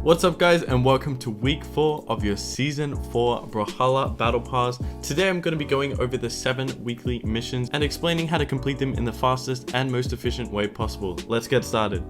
What's up guys, and welcome to week 4 of your season 4 Brawlhalla Battle Pass. Today I'm going to be going over the 7 weekly missions and explaining how to complete them in the fastest and most efficient way possible. Let's get started.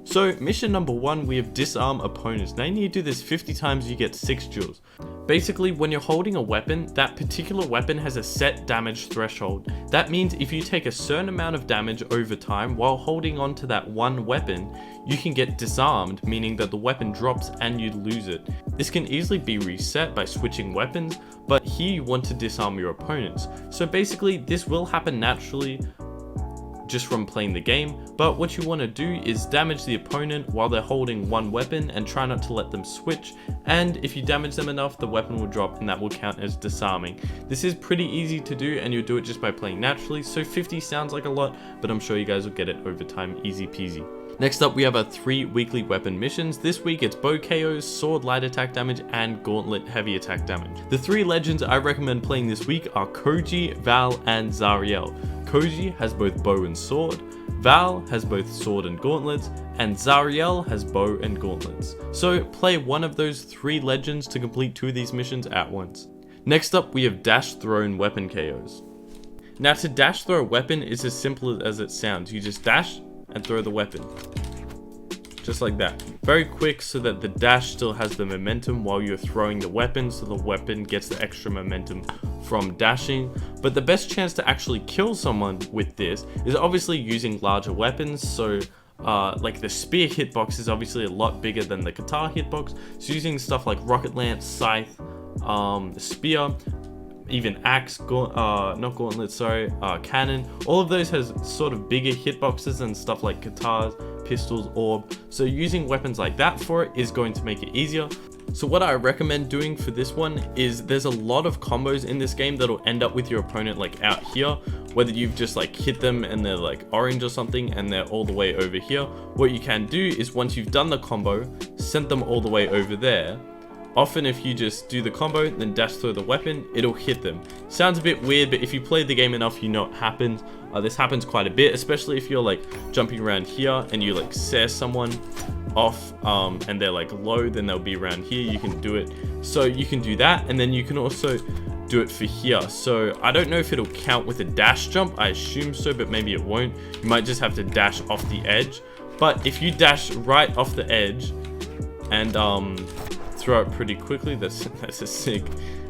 So mission number 1, we have disarm opponents. Now you need to do this 50 times, you get 6 jewels. Basically, when you're holding a weapon, that particular weapon has a set damage threshold. That means if you take a certain amount of damage over time while holding on to that one weapon, you can get disarmed, meaning that the weapon drops and you lose it. This can easily be reset by switching weapons, but here you want to disarm your opponents. So basically, this will happen naturally just from playing the game, but what you want to do is damage the opponent while they're holding one weapon and try not to let them switch, and if you damage them enough, the weapon will drop and that will count as disarming. This is pretty easy to do and you'll do it just by playing naturally, so 50 sounds like a lot, but I'm sure you guys will get it over time, easy peasy. Next up, we have our 3 weekly weapon missions. This week it's bow KOs, sword light attack damage, and gauntlet heavy attack damage. The 3 legends I recommend playing this week are Koji, Val, and Zariel. Koji has both bow and sword, Val has both sword and gauntlets, and Zariel has bow and gauntlets. So play one of those 3 legends to complete 2 of these missions at once. Next up, we have dash thrown weapon KOs. Now to dash throw a weapon is as simple as it sounds. You just dash and throw the weapon. Just like that. Very quick so that the dash still has the momentum while you're throwing the weapon, so the weapon gets the extra momentum from dashing. But the best chance to actually kill someone with this is obviously using larger weapons. So like the spear hitbox is obviously a lot bigger than the guitar hitbox. So using stuff like rocket lance, scythe, spear, even axe, cannon, all of those has sort of bigger hitboxes and stuff like guitars, pistols, orb. So using weapons like that for it is going to make it easier. So what I recommend doing for this one is there's a lot of combos in this game that'll end up with your opponent like out here, whether you've just like hit them and they're like orange or something and they're all the way over here. What you can do is once you've done the combo, send them all the way over there. Often if you just do the combo, then dash throw the weapon, it'll hit them. Sounds a bit weird, but if you play the game enough, you know it happens. This happens quite a bit, especially if you're like jumping around here and you like sear someone off and they're like low, then they'll be around here. You can do it. So you can do that, and then you can also do it for here. So I don't know if it'll count with a dash jump. I assume so, but maybe it won't. You might just have to dash off the edge. But if you dash right off the edge and throw it pretty quickly, that's a sick,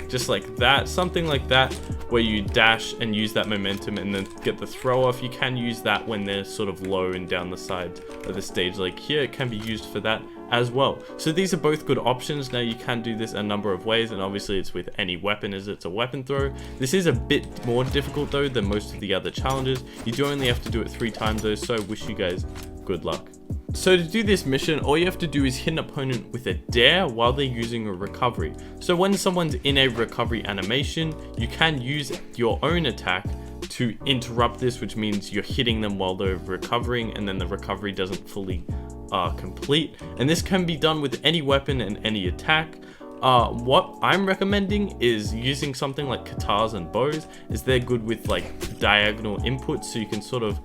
just like that, something like that, where you dash and use that momentum and then get the throw off. You can use that when they're sort of low and down the side of the stage, like here. It can be used for that as well. So these are both good options. Now you can do this a number of ways, and obviously it's with any weapon as it's a weapon throw. This is a bit more difficult though than most of the other challenges. You do only have to do it 3 times though, so I wish you guys good luck. So to do this mission, all you have to do is hit an opponent with a dare while they're using a recovery. So when someone's in a recovery animation, you can use your own attack to interrupt this, which means you're hitting them while they're recovering and then the recovery doesn't fully complete. And this can be done with any weapon and any attack. What I'm recommending is using something like guitars and bows, as they're good with like diagonal inputs, so you can sort of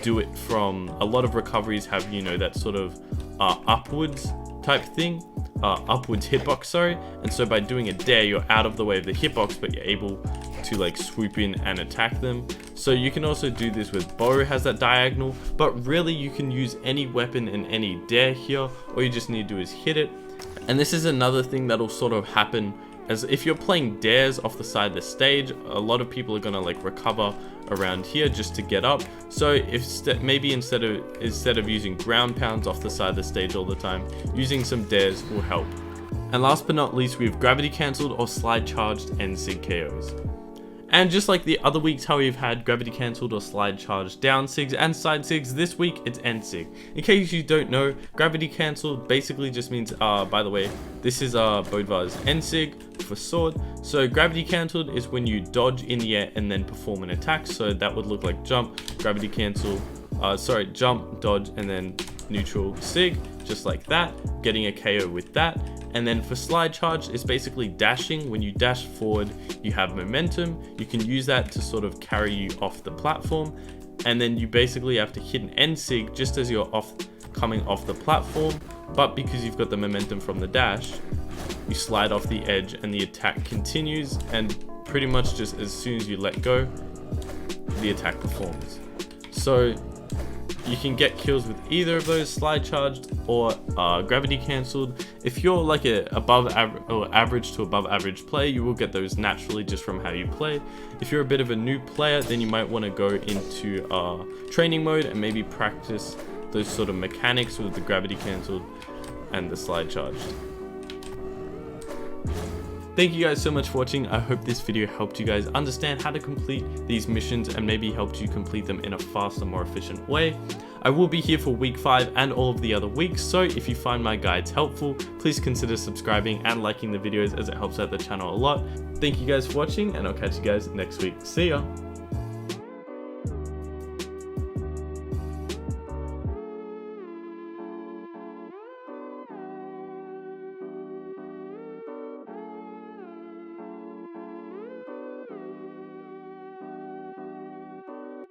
do it from, a lot of recoveries have, you know, that sort of upwards type thing, upwards hitbox, sorry. And so by doing a dare, you're out of the way of the hitbox, but you're able to like swoop in and attack them. So you can also do this with bow, has that diagonal, but really you can use any weapon and any dare here. All you just need to do is hit it. And this is another thing that'll sort of happen, as if you're playing dares off the side of the stage, a lot of people are gonna like recover around here just to get up. So if maybe instead of using ground pounds off the side of the stage all the time, using some dares will help. And last but not least, we have gravity cancelled or slide charged NSIG KOs. And just like the other weeks how we've had gravity cancelled or slide charged down SIGs and side SIGs, this week it's NSIG. In case you don't know, gravity cancelled basically just means, by the way, this is Bodvar's NSIG for sword. So gravity cancelled is when you dodge in the air and then perform an attack. So that would look like jump, gravity cancel, jump, dodge, and then neutral SIG, just like that, getting a KO with that. And then for slide charge, it's basically dashing. When you dash forward, you have momentum. You can use that to sort of carry you off the platform. And then you basically have to hit an NSIG just as you're off coming off the platform, but because you've got the momentum from the dash, you slide off the edge and the attack continues, and pretty much just as soon as you let go, the attack performs. So you can get kills with either of those, slide charged or gravity cancelled. If you're like a average to above average player, you will get those naturally just from how you play. If you're a bit of a new player, then you might want to go into training mode and maybe practice those sort of mechanics with the gravity cancelled and the slide charged. Thank you guys so much for watching. I hope this video helped you guys understand how to complete these missions and maybe helped you complete them in a faster, more efficient way. I will be here for week 5 and all of the other weeks, so if you find my guides helpful, please consider subscribing and liking the videos as it helps out the channel a lot. Thank you guys for watching, and I'll catch you guys next week. See ya!